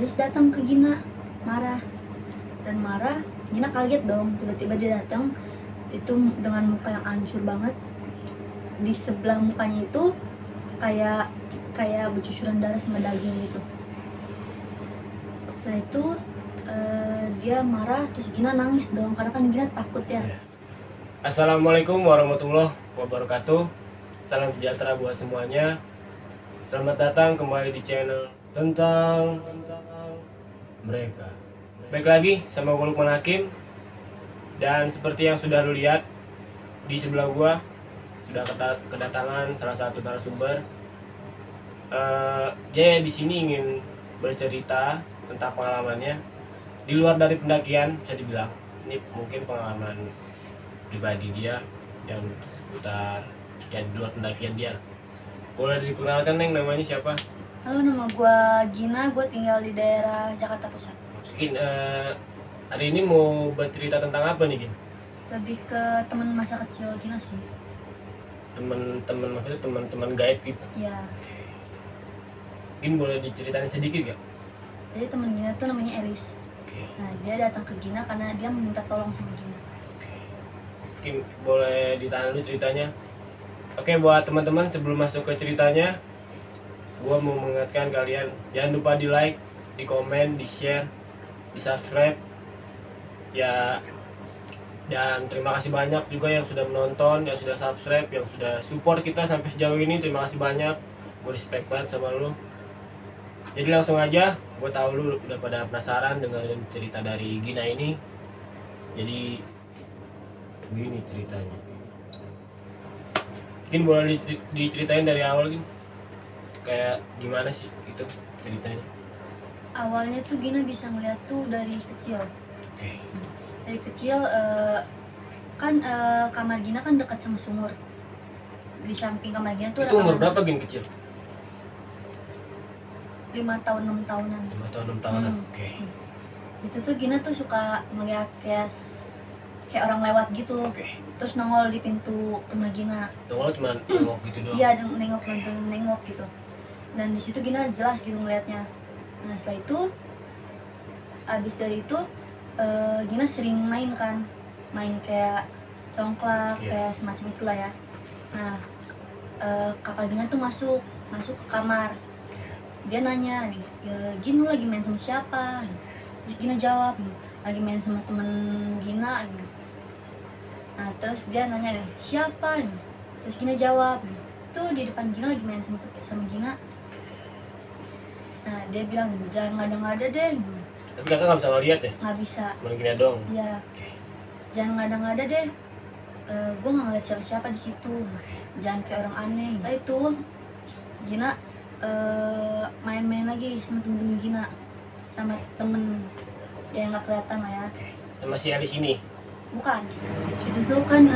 Elis datang ke Gina, marah. Gina kaget dong, tiba-tiba dia datang itu dengan muka yang hancur banget. Di sebelah mukanya itu kayak bercucuran darah sama daging gitu. Setelah itu dia marah, terus Gina nangis dong, karena kan Gina takut ya. Assalamualaikum warahmatullahi wabarakatuh. Salam sejahtera buat semuanya. Selamat datang kembali di channel tentang mereka. Baik lagi sama gue Lukman Hakim. Dan seperti yang sudah lu lihat, di sebelah gua sudah kedatangan salah satu narasumber. Dia di sini ingin bercerita tentang pengalamannya di luar dari pendakian, bisa dibilang. Ini mungkin pengalaman pribadi dia yang seputar ya di luar pendakian dia. Boleh diperkenalkan, Neng, namanya siapa? Halo, nama gua Gina, gua tinggal di daerah Jakarta Pusat. Mungkin hari ini mau bercerita tentang apa nih, Gin? Lebih ke teman masa kecil Gina sih. Teman-teman, maksudnya teman-teman gaib gitu. Ya, Mungkin boleh diceritain sedikit gak? jadi teman Gina tuh namanya Elis. Oke. Nah, dia datang ke Gina karena dia meminta tolong sama Gina. Mungkin boleh ditahan dulu ceritanya. Oke, buat teman-teman sebelum masuk ke ceritanya, gua mau mengingatkan kalian jangan lupa di like, di komen, di share, di subscribe ya. Dan terima kasih banyak juga yang sudah menonton, yang sudah subscribe, yang sudah support kita sampai sejauh ini. Terima kasih banyak, gue respect banget sama lu. Jadi langsung aja, gue tahu lu udah pada penasaran dengerin cerita dari Gina ini. Jadi gini ceritanya. Mungkin boleh diceritain dari awal gitu. Kayak gimana sih gitu ceritanya? Awalnya tuh Gina bisa ngeliat tuh dari kecil. Oke. Dari kecil kan kamar Gina kan dekat sama sumur. Di samping kamar Gina tuh Itu ada umur kamar. berapa Gin kecil? 5 tahun 6 tahunan. 5 tahun 6 tahunan. Oke. Itu tuh Gina tuh suka melihat kayak orang lewat gitu. Oke. Terus nongol di pintu rumah Gina. Nongol cuma nengok gitu doang. Iya, nengok gitu. Dan di situ Gina jelas gitu ngelihatnya. Nah, setelah itu abis dari itu Gina sering main kayak congklak, kayak semacam itulah ya. Nah, kakak Gina tuh masuk ke kamar. Dia nanya nih, Gin, lu lagi main sama siapa? Terus Gina jawab, lagi main sama temen Gina. Nah, terus dia nanya nih, siapa? Terus Gina jawab, tuh di depan Gina lagi main sama Gina. Nah, dia bilang, jangan ngada-ngada deh. Tapi kakak nggak bisa ngeliat ya? Nggak bisa. Cuma Gina doang. Iya. Jangan ngada-ngada deh. Gue nggak ngeliat siapa-siapa di situ. Jangan kayak orang aneh. Nah, itu Gina main-main lagi sama temen-temen Gina, sama temen yang nggak kelihatan lah ya. Sama si Alis ini? Bukan. Itu tuh kan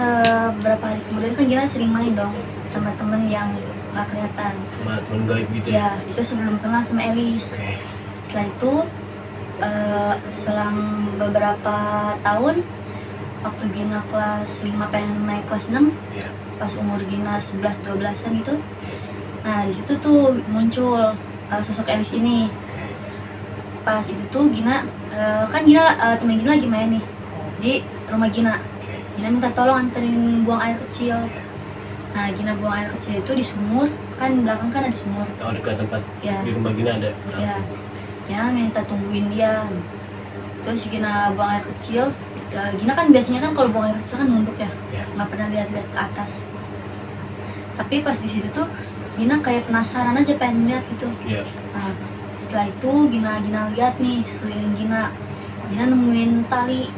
beberapa hari kemudian kan Gina sering main dong sama temen yang nggak kelihatan. Sama temen gaib gitu ya? Ya, itu sebelum kenal sama Elis. Setelah itu selang beberapa tahun, waktu Gina kelas 5 pengen naik kelas 6, pas umur Gina 11-12an gitu. Nah, di situ tuh muncul sosok Elis ini. Pas itu tuh Gina kan temen Gina lagi main nih di rumah Gina. Gina minta tolong anterin buang air kecil. Nah, Gina buang air kecil itu di sumur, kan belakang kan ada sumur. Oh, dekat tempat Ya. di rumah Gina ada? Ya. Gina minta tungguin dia. Terus Gina buang air kecil. Gina kan biasanya kan kalau buang air kecil kan nunduk ya, nggak pernah lihat-lihat ke atas. Tapi pas di situ tuh Gina kayak penasaran aja, pengen lihat gitu. Nah, setelah itu Gina lihat nih seliling Gina nemuin tali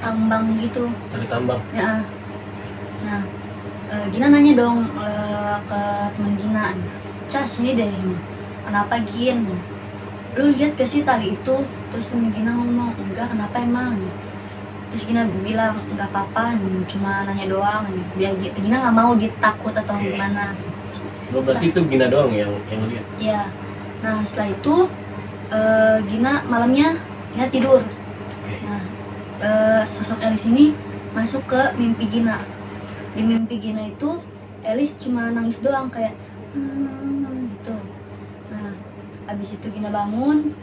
tambang gitu. Tali tambang? Ya. Nah, Gina nanya dong ke teman Gina, Cas, ini deh, kenapa Gin? Lu lihat gak sih tali itu? Terus temen Gina ngomong, enggak, kenapa emang? Terus Gina bilang, enggak apa-apa, cuma nanya doang. Biar Gina nggak mau dia takut atau gimana. Berarti itu Gina doang yang lihat? Iya. Nah, setelah itu Gina malamnya Gina tidur. Nah, sosok Elis ini masuk ke mimpi Gina. Di mimpi Gina itu Elis cuma nangis doang kayak gitu. Nah, abis itu Gina bangun,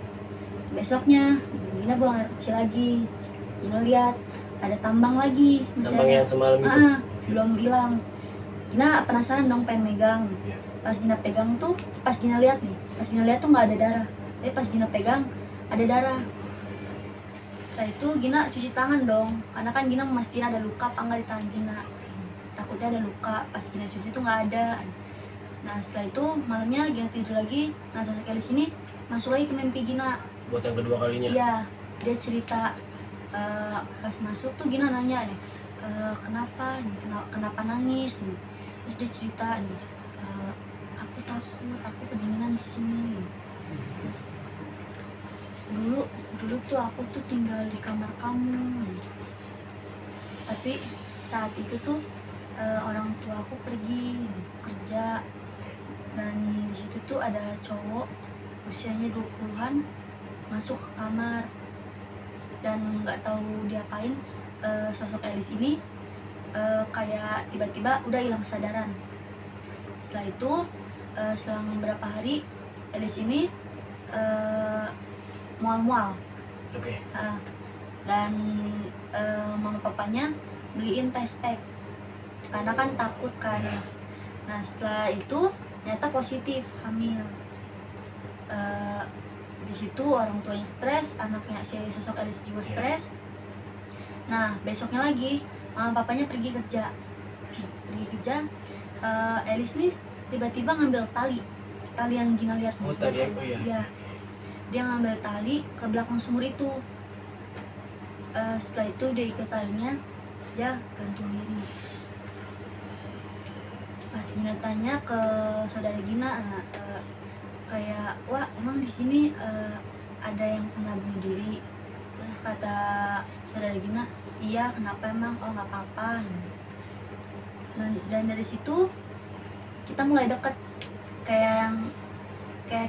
besoknya Gina buang air kecil lagi. Gina lihat ada tambang lagi. Tambang yang semalam itu. Belum hilang. Gina penasaran dong, pengen megang. Iya. Pas Gina pegang tuh, pas Gina lihat tuh nggak ada darah. Tapi pas Gina pegang ada darah. Setelah itu Gina cuci tangan dong, karena kan Gina memastikan ada luka apa nggak di tangan Gina. Takutnya ada luka. Pas Gina cuci tuh nggak ada. Nah setelah itu malamnya Gina tidur lagi. Nah sosok Elis ini masuk lagi ke mimpi Gina. Buat yang kedua kalinya. Iya, dia cerita. Pas masuk tuh Gina nanya nih, kenapa nih, kenapa nangis nih. Terus dia cerita nih, aku takut, aku kedinginan di sini. Dulu tuh aku tuh tinggal di kamar kamu. Tapi saat itu tuh orang tua aku pergi kerja, dan di situ tuh ada cowok usianya 20-an masuk ke kamar dan nggak tahu diapain. Sosok Elis ini kayak tiba-tiba udah hilang kesadaran. Setelah itu selang beberapa hari Elis ini mual-mual. Oke. Dan mama papanya beliin tes pack karena kan takut kan. Nah setelah itu ternyata positif hamil. Di situ orang tuanya stres, anaknya si sosok Elis juga stres. Nah besoknya lagi mama papanya pergi kerja. Elis nih tiba-tiba ngambil tali yang Gina lihat. Tali yang iya. Dia ngambil tali ke belakang sumur itu. Setelah itu dia ikat talinya, dia gantung diri. Pas Gina tanya ke saudara Gina, kayak, wah emang di sini ada yang pernah bunuh diri? Terus kata saudara Gina, iya kenapa emang? Oh nggak apa-apa. Dan dari situ kita mulai deket, kayak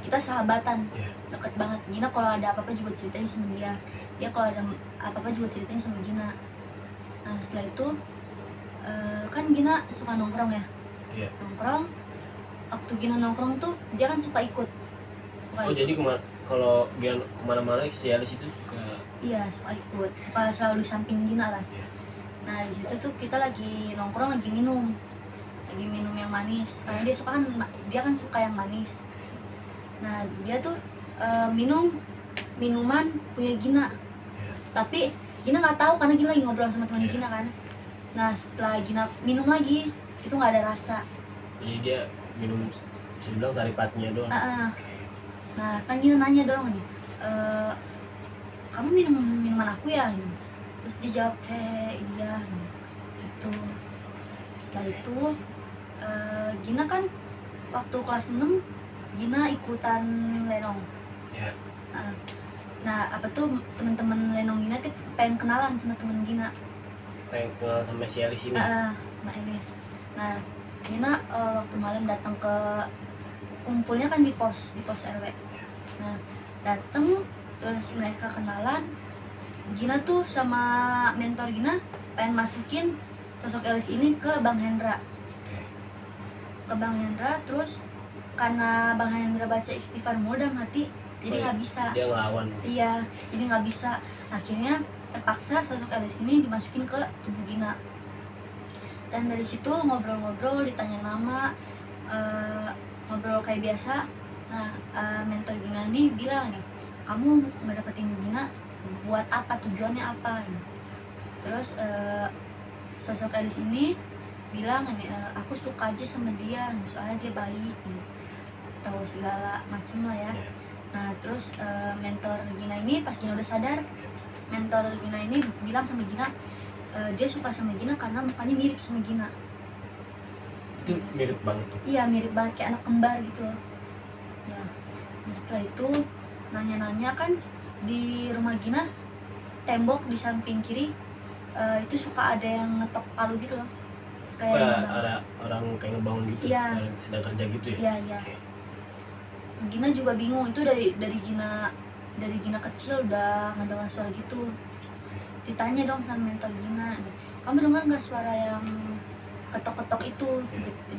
kita sahabatan. Deket banget. Gina kalau ada apa-apa juga ceritain sama dia kalau ada apa-apa juga ceritain sama Gina. Nah setelah itu kan Gina suka nongkrong ya. Nongkrong, waktu Gina nongkrong tuh dia kan suka ikut. Jadi kalau Gina kemana-mana si Elis itu suka. Iya suka ikut, suka selalu di samping Gina lah. Nah di situ tuh kita lagi nongkrong, lagi minum yang manis, karena dia kan suka yang manis. Nah dia tuh minum minuman punya Gina, tapi Gina nggak tahu karena Gina lagi ngobrol sama teman Gina kan. Nah setelah Gina minum lagi itu nggak ada rasa. Jadi dia minum, bisa dibilang saripatnya doang. Nah kan Gina nanya dong nih, kamu minum minuman aku ya? Terus dia jawab, iya gitu. Setelah itu Gina kan waktu kelas 6 Gina ikutan lenong. Nah apa tuh teman-teman lenong Gina tuh pengen kenalan sama teman Gina. Pengen kenalan sama si Elis ini. Sama Elis. Nah Gina waktu malam datang ke kumpulnya kan di pos RW. Nah datang terus mereka kenalan. Gina tuh sama mentor Gina pengen masukin sosok Elis ini ke Bang Hendra. Terus karena Bang Hendra baca istighfar mulu dalam hati, jadi nggak bisa. Dia ngelawan. Iya, jadi nggak bisa. Akhirnya terpaksa sosok Elis ini dimasukin ke tubuh Gina. Dan dari situ ngobrol-ngobrol, ditanya nama, ngobrol kayak biasa. Nah mentor Gina ini bilang nih, kamu ngedeketin Gina buat apa, tujuannya apa? Terus sosok Elis ini bilang, aku suka aja sama dia, soalnya dia baik, tahu segala macem lah ya. Nah terus mentor Gina ini pas Gina udah sadar, mentor Gina ini bilang sama Gina, dia suka sama Gina karena mukanya mirip sama Gina. Itu mirip banget. Iya mirip banget, kayak anak kembar gitu loh ya. Nah, setelah itu nanya-nanya kan di rumah Gina, tembok di samping kiri itu suka ada yang ngetok palu gitu loh, kayak ada orang kayak ngebangun gitu. Iya. Orang sedang kerja gitu ya. Iya. Gina juga bingung, itu dari Gina kecil udah ngedengar suara gitu. Ditanya dong sama mentor Gina, kamu dengar nggak suara yang ketok-ketok itu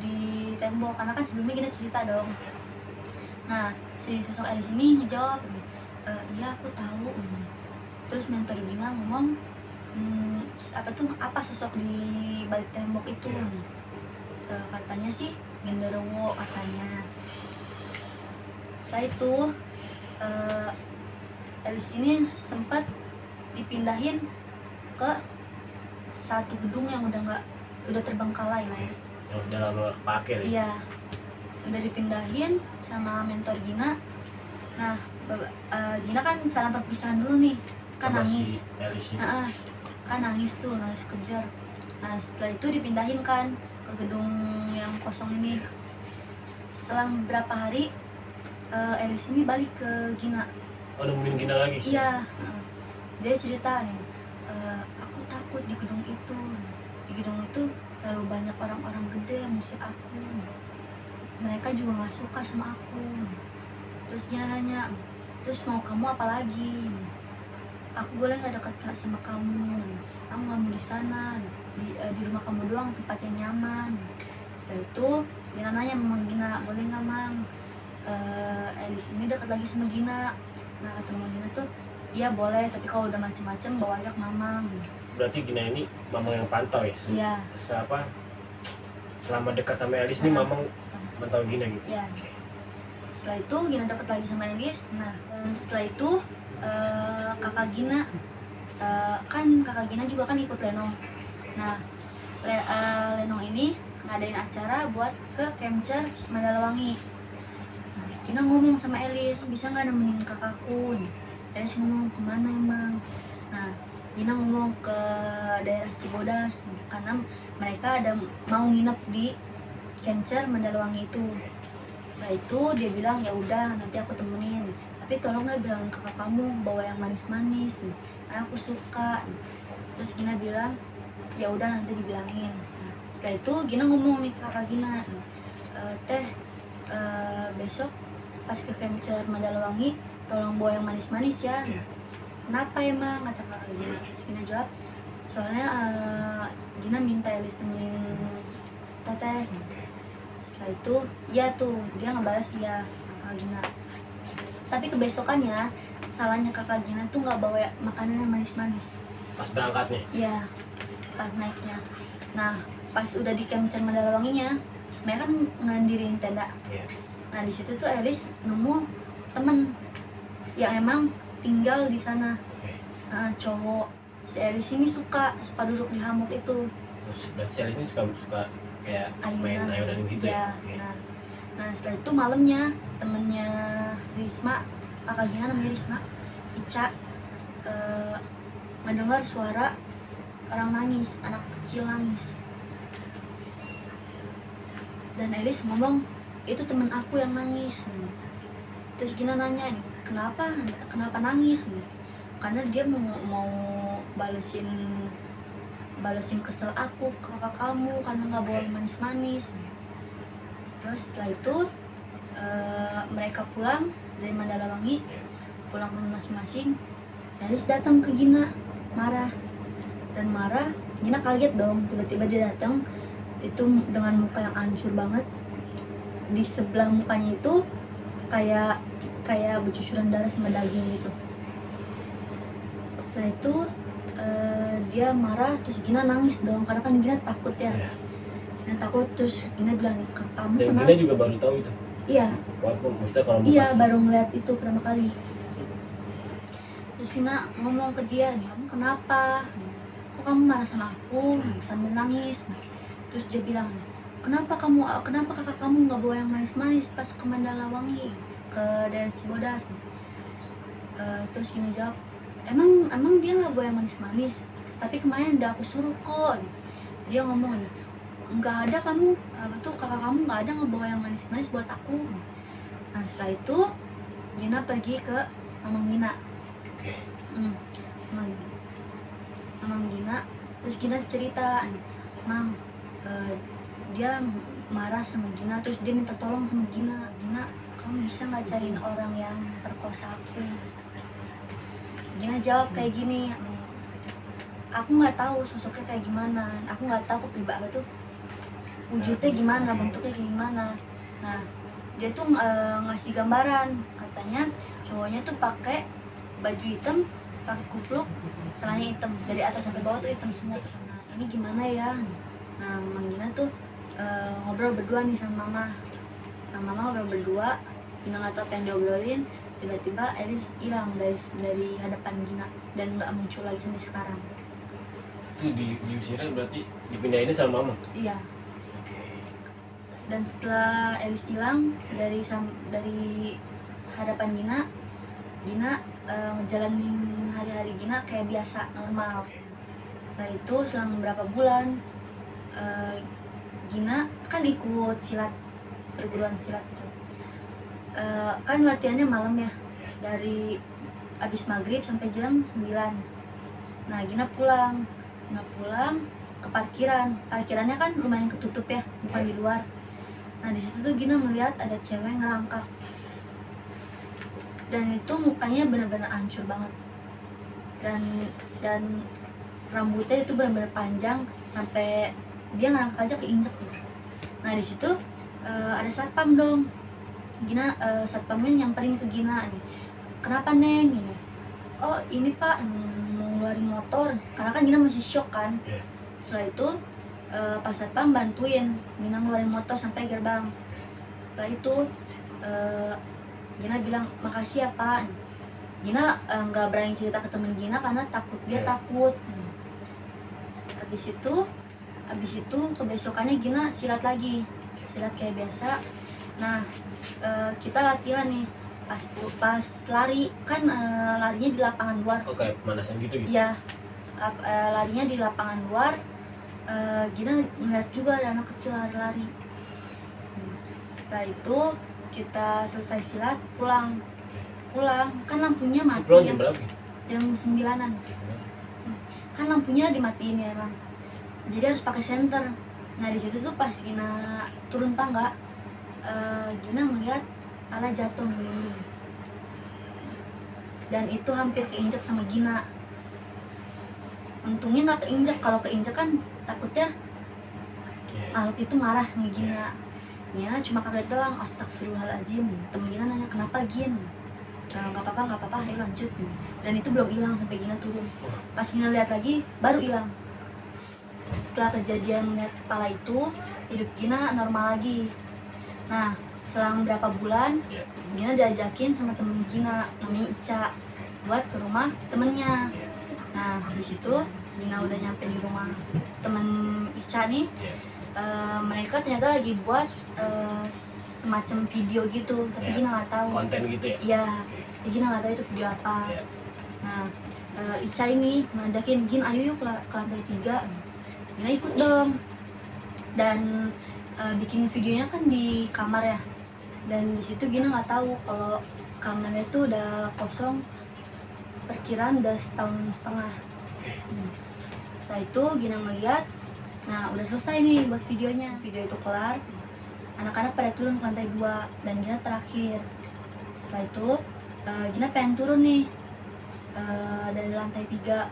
di tembok? Karena kan sebelumnya Gina cerita dong. Nah si sosok Elis ini ngejawab, Iya aku tahu. Terus mentor Gina ngomong, apa sosok di balik tembok itu. Iya. Katanya sih genderuwo katanya. Setelah itu Elis ini sempat dipindahin ke satu gedung yang udah terbengkalai lah ya. Yang udah lama pakai nih. Iya, udah dipindahin sama mentor Gina. Nah, Gina kan salam perpisahan dulu nih, kan Sama nangis. si Elis ini. Kan nangis kejar. Nah, setelah itu dipindahin kan ke gedung yang kosong ini. Selang berapa hari, Elis ini balik ke Gina. Oh, nungguin Gina lagi sih. Iya, dia cerita nih, aku takut di gedung itu. Di gedung itu terlalu banyak orang-orang gede yang musuh aku. Mereka juga nggak suka sama aku. Terus dia nanya, terus mau kamu apa lagi? Aku boleh nggak dekat sama kamu? Aku nggak mau di sana. Di rumah kamu doang tempat yang nyaman. Setelah itu dia nanya sama Gina, boleh nggak Mang? Elis ini dekat lagi sama Gina. Nah kata Mama Gina tuh, iya boleh, tapi kalau udah macem-macem bawa aja ke Mamang. Berarti Gina ini Mamang yang pantau ya? Iya. Selama dekat sama Elis nih Mamang pantau Gina gitu? Iya. Oke. Setelah itu Gina dekat lagi sama Elis. Nah dan setelah itu kakak Gina, kan kakak Gina juga kan ikut Lenong. Nah Lenong ini ngadain acara buat ke Kemcer Mandalawangi. Nah, Gina ngomong sama Elis, bisa nggak nemenin kakakku? Elis ngomong, kemana emang? Nah, Gina ngomong ke daerah Cibodas karena mereka ada mau nginep di Kemcer Mandalawangi itu. Setelah itu dia bilang, ya udah nanti aku temenin, tapi tolong nggak bilang kakak kamu bawa yang manis-manis, karena aku suka. Terus Gina bilang, ya udah nanti dibilangin. Nah, setelah itu Gina ngomong nih ke kakak Gina, teh besok pas ke Kemcer Mandalawangi tolong bawa yang manis-manis ya. Kenapa emang? Kata kakak Gina. Terus Gina jawab, soalnya Gina minta Elis temenin teteh. Setelah itu iya tuh dia ngebalas iya kakak Gina. Tapi kebesokannya salahnya kakak Gina tuh nggak bawa makanan yang manis-manis Pas berangkatnya? iya, pas naiknya. Nah pas udah di Kemcer Mandalawanginya mereka kan ngadirin tenda. Iya. Nah di situ tuh Elis nemu temen yang emang tinggal di sana. Oke. Cowok. Si Elis ini suka duduk di hammock itu. Terus berarti si Elis ini suka kayak main ayunan gitu ya? Oke. Nah setelah itu malamnya temennya Risma, kakak Gina namanya Risma, Ica, mendengar suara orang nangis, anak kecil nangis. Dan Elis ngomong, itu temen aku yang nangis. Terus Gina nanya nih, kenapa nangis? Karena dia mau balesin kesel aku ke kakak kamu karena nggak bawa manis-manis. Terus setelah itu mereka pulang dari Mandalawangi, pulang ke rumah masing-masing. Elis datang ke Gina, marah. Gina kaget dong, tiba-tiba dia datang itu dengan muka yang hancur banget. Di sebelah mukanya itu kayak bercucuran darah sama daging gitu. Setelah itu dia marah, terus Gina nangis dong karena kan Gina takut ya. Gina takut, terus Gina bilang, kamu Dan kenapa? Gina juga baru tahu itu? Iya. Walaupun maksudnya kalau Iya, baru ngeliat itu pertama kali. Terus Gina ngomong ke dia, kamu kenapa? Kok kamu marah sama aku? Sambil nangis. Terus dia bilang, kenapa kakak kamu nggak bawa yang manis-manis pas ke Mandalawangi, ke daerah Cibodas? Terus Gina jawab, emang dia nggak bawa yang manis-manis, tapi kemarin udah aku suruh kok. Dia ngomong, nggak ada kakak kamu nggak ada ngebawa yang manis-manis buat aku. Nah setelah itu Gina pergi ke Mamang Gina. Oke. Mamang Gina, terus Gina cerita, Mang, dia marah sama Gina, terus dia minta tolong sama Gina, kamu bisa nggak cariin orang yang perkosa aku? Gina jawab kayak gini, aku nggak tahu sosoknya kayak gimana, aku nggak tahu kepribadian tuh wujudnya gimana, bentuknya kayak gimana. Nah dia tuh ngasih gambaran, katanya cowoknya tuh pakai baju hitam, pakai kupluk, celananya hitam, dari atas sampai bawah tuh hitam semua. Nah ini gimana ya? Nah Mang Gina tuh ngobrol berdua nih sama mama. Nah mama ngobrol berdua, Gina nggak tahu apa yang diobrolin. Tiba-tiba Elis hilang dari hadapan Gina dan nggak muncul lagi sampai sekarang. Itu diusirnya berarti dipindahinnya sama mama. Iya. Dan setelah Elis hilang dari hadapan Gina ngejalanin hari-hari Gina kayak biasa normal. Setelah itu selang beberapa bulan Gina kan ikut silat, perguruan silat gitu. Kan latihannya malam ya, dari abis maghrib sampai jam 9. Nah Gina pulang ke parkirannya kan lumayan ketutup ya, bukan di luar. Nah di situ tuh Gina melihat ada cewek ngerangkak, dan itu mukanya benar-benar hancur banget, dan rambutnya itu benar-benar panjang sampai dia ngerangkak aja keinjek gitu. Nah di situ ada satpam dong. Gina satpamnya nyamperin ke Gina nih, kenapa Neng ini? Oh ini Pak, mau ngeluarin motor, karena kan Gina masih shock kan. Setelah itu Pak Satpam bantuin Gina ngeluarin motor sampai gerbang. Setelah itu Gina bilang makasih ya Pak. Gina nggak berani cerita ke temen Gina karena dia takut. Habis itu kebesokannya Gina silat lagi, silat kayak biasa. Nah kita latihan nih, pas lari kan larinya di lapangan luar. Oh kayak pemanasan gitu? Iya, larinya di lapangan luar. Gina ngeliat juga ada anak kecil lari-lari. Setelah itu kita selesai silat, pulang kan lampunya mati. Pulang jam berapa? Jam 9-an. Kan lampunya dimatiin ya emang, jadi harus pakai senter. Nah di situ tuh pas Gina turun tangga, Gina melihat Ala jatuh melindung, dan itu hampir keinjak sama Gina. Untungnya nggak keinjak, kalau keinjak kan takutnya makhluk itu marah sama Gina. Gina cuma kaget doang, astagfirullahaladzim. Temen Gina nanya kenapa Gin? Nggak apa-apa, ayo lanjut. Dan itu belum hilang sampai Gina turun. Pas Gina lihat lagi, baru hilang. Setelah kejadian lihat kepala itu, hidup Gina normal lagi. Nah, selang berapa bulan, Gina diajakin sama temen Gina, namanya Ica, buat ke rumah temennya. Nah, di situ Gina udah nyampe di rumah temen Ica nih. Mereka ternyata lagi buat semacam video gitu, tapi Gina nggak tahu. Konten gitu ya? Iya, Gina nggak tahu itu video apa. Nah, Ica ini ngajakin Gin, ayo yuk ke lantai 3. Gina ikut dong, dan bikin videonya kan di kamar ya. Dan di situ Gina nggak tahu kalau kamarnya itu udah kosong, perkiraan udah setahun setengah. Setelah itu Gina ngeliat, nah udah selesai nih buat videonya. Video itu kelar, anak-anak pada turun ke lantai 2 dan Gina terakhir. Setelah itu Gina pengen turun nih dari lantai 3.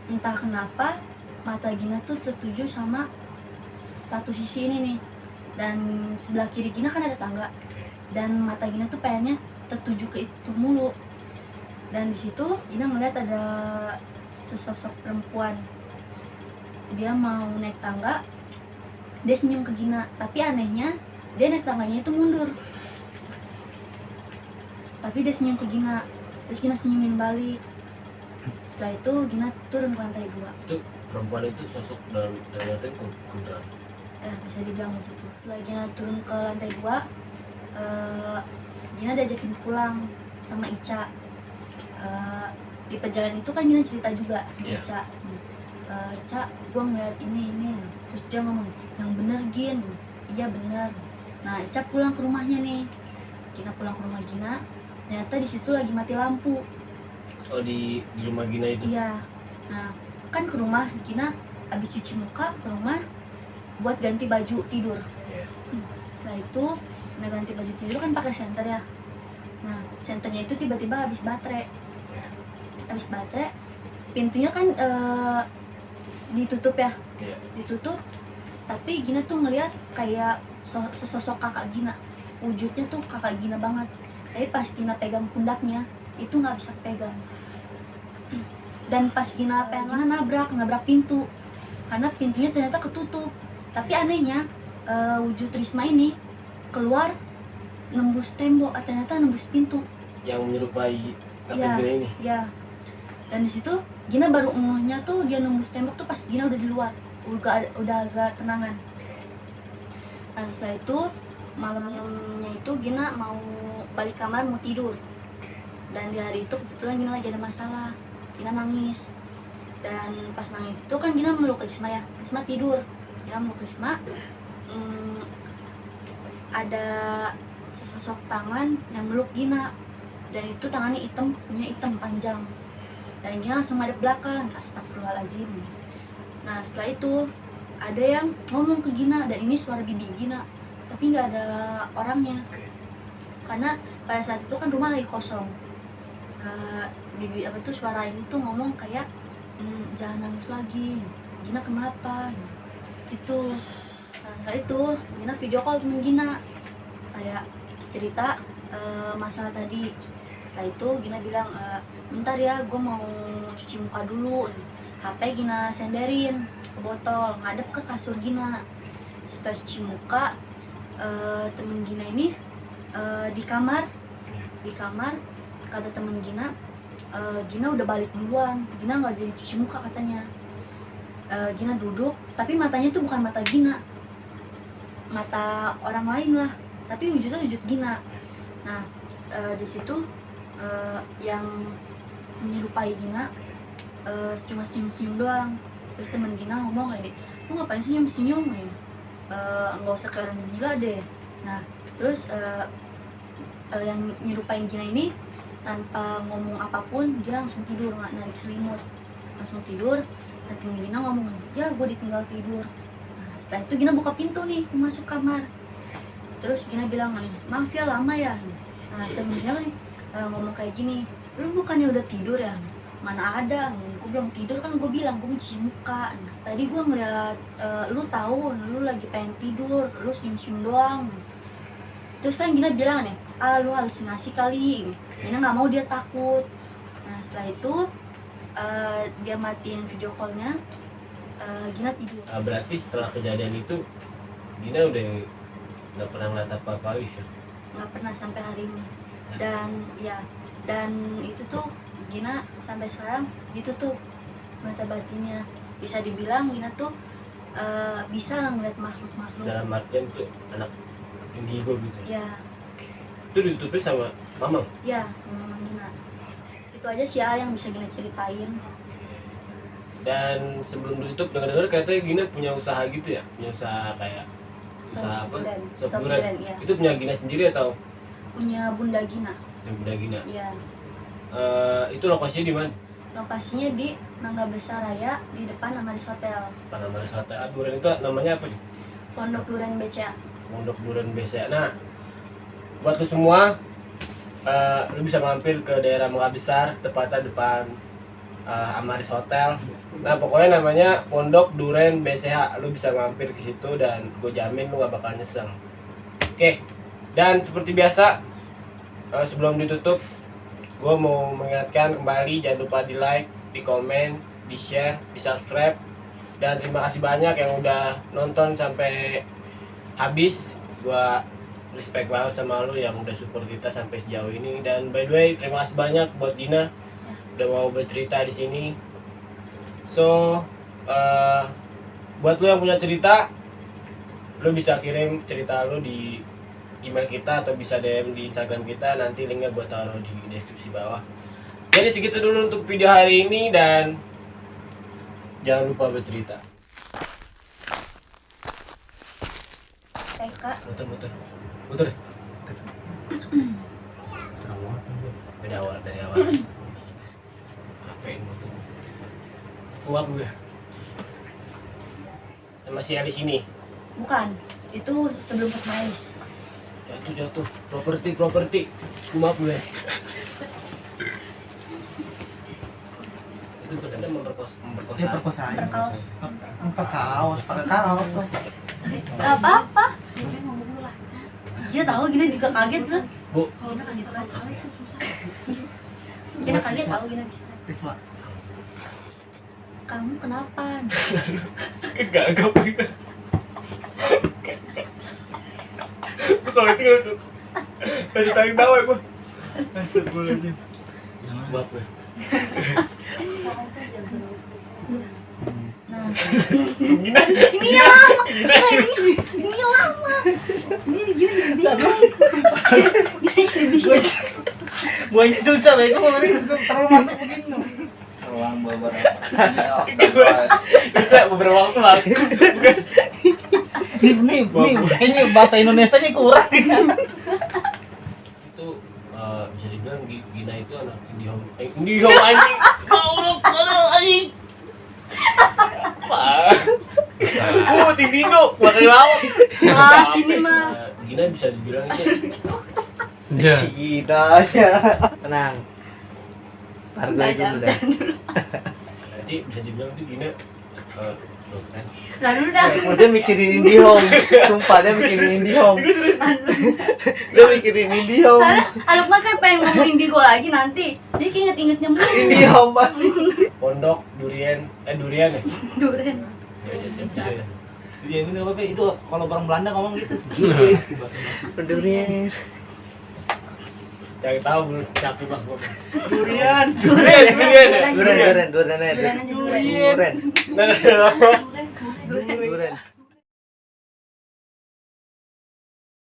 Entah kenapa mata Gina tuh tertuju sama satu sisi ini nih, dan sebelah kiri Gina kan ada tangga, dan mata Gina tuh pengennya tertuju ke itu mulu. Dan di situ Gina melihat ada sesosok perempuan, dia mau naik tangga, dia senyum ke Gina, tapi anehnya dia naik tangganya itu mundur, tapi dia senyum ke Gina, terus Gina senyumin balik. Setelah itu Gina turun ke lantai 2. Itu perempuan itu sosok dalam arti kuntilanak? Bisa dibilang begitu. Setelah Gina turun ke lantai 2, Gina diajakin pulang sama Ica. Di perjalanan itu kan Gina cerita juga sama Ica. Ica, gue ngeliat ini. Terus dia ngomong, yang bener Gin. Iya bener. Nah Ica pulang ke rumahnya nih. Gina pulang ke rumah Gina, ternyata di situ lagi mati lampu. Oh di rumah Gina itu? Iya. Nah kan ke rumah Gina habis cuci muka, ke rumah buat ganti baju tidur. Setelah itu Gina ganti baju tidur kan pakai senter ya. Nah senternya itu tiba-tiba habis baterai. Pintunya kan ditutup ya. Ditutup, tapi Gina tuh ngeliat kayak sesosok kakak Gina. Wujudnya tuh kakak Gina banget. Tapi pas Gina pegang pundaknya, itu nggak bisa pegang. Dan pas Gina pengen nabrak pintu, karena pintunya ternyata ketutup. Tapi anehnya wujud Risma ini keluar nembus tembok, ternyata nembus pintu. Yang menyerupai kakek Ya, Gina ini. ya. Dan di situ Gina baru ngehnya tuh dia nembus tembok tuh pas Gina udah di luar, udah agak tenangan. Nah setelah itu malamnya itu Gina mau balik kamar mau tidur. Dan di hari itu kebetulan Gina lagi ada masalah, Gina nangis. Dan pas nangis itu kan Gina meluk Risma ya, Risma tidur. Gina meluk Risma, ada sesosok tangan yang meluk Gina. Dan itu tangannya hitam, punya hitam panjang. Dan Gina langsung madep belakang, astagfirullahaladzim. Nah setelah itu ada yang ngomong ke Gina, dan ini suara bibi Gina, tapi nggak ada orangnya. Karena pada saat itu kan rumah lagi kosong. Bibi apa tuh suara ini tuh ngomong kayak jangan nangis lagi, Gina kenapa gitu. Nah setelah itu Gina video call temen Gina, kayak cerita masalah tadi. Setelah itu Gina bilang, bentar ya, gue mau cuci muka dulu. HP Gina senderin ke botol, ngadep ke kasur Gina. Setelah cuci muka, temen Gina ini di kamar kata temen Gina, Gina udah balik duluan, Gina nggak jadi cuci muka katanya. Gina duduk, tapi matanya tuh bukan mata Gina, mata orang lain lah, tapi wujudnya wujud Gina. Nah di situ yang menyerupai Gina cuma senyum-senyum doang. Terus temen Gina ngomong kayak, lu ngapain senyum-senyum nih, nggak usah kayak orang gila deh. Nah terus yang nyerupain Gina ini tanpa ngomong apapun dia langsung tidur, nggak narik selimut, langsung tidur. Dan temen Gina ngomong, ya gue ditinggal tidur. Nah, setelah itu Gina buka pintu nih masuk kamar. Terus Gina bilang, maaf ya lama ya. Nah temen Gina nih ngomong kayak gini, lu bukannya udah tidur ya? Mana ada, gue belum tidur kan, gue bilang gue mau cuci muka. Nah, tadi gue ngeliat lu tahu lu lagi pengen tidur, lu senyum-senyum doang. Terus kan Gina bilang nih, lu halusinasi kali. Gina nggak mau, dia takut. Nah setelah itu dia matiin video callnya, Gina tidur. Berarti setelah kejadian itu Gina udah nggak pernah ngeliat apa-apa lagi kan? Nggak pernah sampai hari ini. Dan itu tuh Gina sampai sekarang ditutup mata batinnya. Bisa dibilang Gina tuh bisa lah ngeliat makhluk-makhluk. Dalam artian tuh anak indigo gitu. Ya, Itu ditutupin sama Mamang. ya, memang Gina. Itu aja sih ya yang bisa Gina ceritain. Dan sebelum ditutup dengar-dengar katanya Gina punya usaha gitu ya? Punya usaha kayak usaha apa? Sop Sop durian. durian, iya. Itu punya Gina sendiri atau Punya Bunda Gina. yang Bunda Gina? Ya, Itu lokasinya di mana? lokasinya di Mangga Besar Raya di depan Amaris Hotel, Panama Hotel. Durian itu namanya apa nih? Pondok Durian BCA. Pondok Durian BCA. Nah, buat lu semua, lu bisa mampir ke daerah Mangga Besar, tepatnya depan Amaris Hotel. Nah, pokoknya namanya Pondok Durian BCA. Lu bisa mampir ke situ dan gue jamin lu gak bakal nyesel. Oke. Dan seperti biasa, sebelum ditutup, gue mau mengingatkan kembali, jangan lupa di like, di komen, di share, di subscribe. Dan terima kasih banyak yang udah nonton sampai habis. Gua respect banget sama lu yang udah support kita sampai sejauh ini. Dan by the way, terima kasih banyak buat Gina udah mau bercerita di sini. So buat lu yang punya cerita, lu bisa kirim cerita lu di email kita atau bisa DM di Instagram kita, nanti linknya gue taruh di deskripsi bawah. Jadi segitu dulu untuk video hari ini, dan jangan lupa bercerita. Kak, Muter. Dari awal. Apain muter? Kuat gue. Sama si Alice ini. bukan, itu sebelum Kusmailis. Jatuh. Properti. Kuat gue. Itu berarti memperkosa. Kaos tuh. Gak apa-apa. Iya tahu, Gina juga kaget loh. Bu, Gina kaget banget. Gina kaget tahu Gina bisa. Risma. Kamu kenapa? Enggak apa-apa. Kalau itu nggak usah kasih tarik tawa gue. Astagfirullahaladzim. Buat gue. Nah, Gina. ini yang lama. Nah, ini yang lama. Ini Gina jadi bingung. Gina jadi bingung. Buahnya susah, bego kemarin terlalu masuk begini. Selang beberapa. Kita beberapa waktu lagi. Nih, kayaknya bahasa Indonesianya kurang. Itu bisa dibilang Gina itu anak IndiHome anjing. Kalau anjing. Wah. Tim Dino, gua kali lawak. Wah, sini mah. Gina bisa dibilang itu. Si Gina aja. Tenang. Harga itu udah. Jadi bisa dibilang itu Gina tuh kan. Lah dulu dah. Dia mikirin IndiHome. Sumpah dia mikirin IndiHome. Dia mikirin IndiHome. Soalnya Alukman kan pengen ngomong Indigo lagi nanti. Dia kayak inget-ingetnya mulu. IndiHome pasti. Pondok, durian ya? Duren. Ya. Dia ini apa itu kalau orang Belanda ngomong gitu. Durian. Cari tahu belum capek bang gua. Durian. Durian. Durian. Duren aja duren. Nah,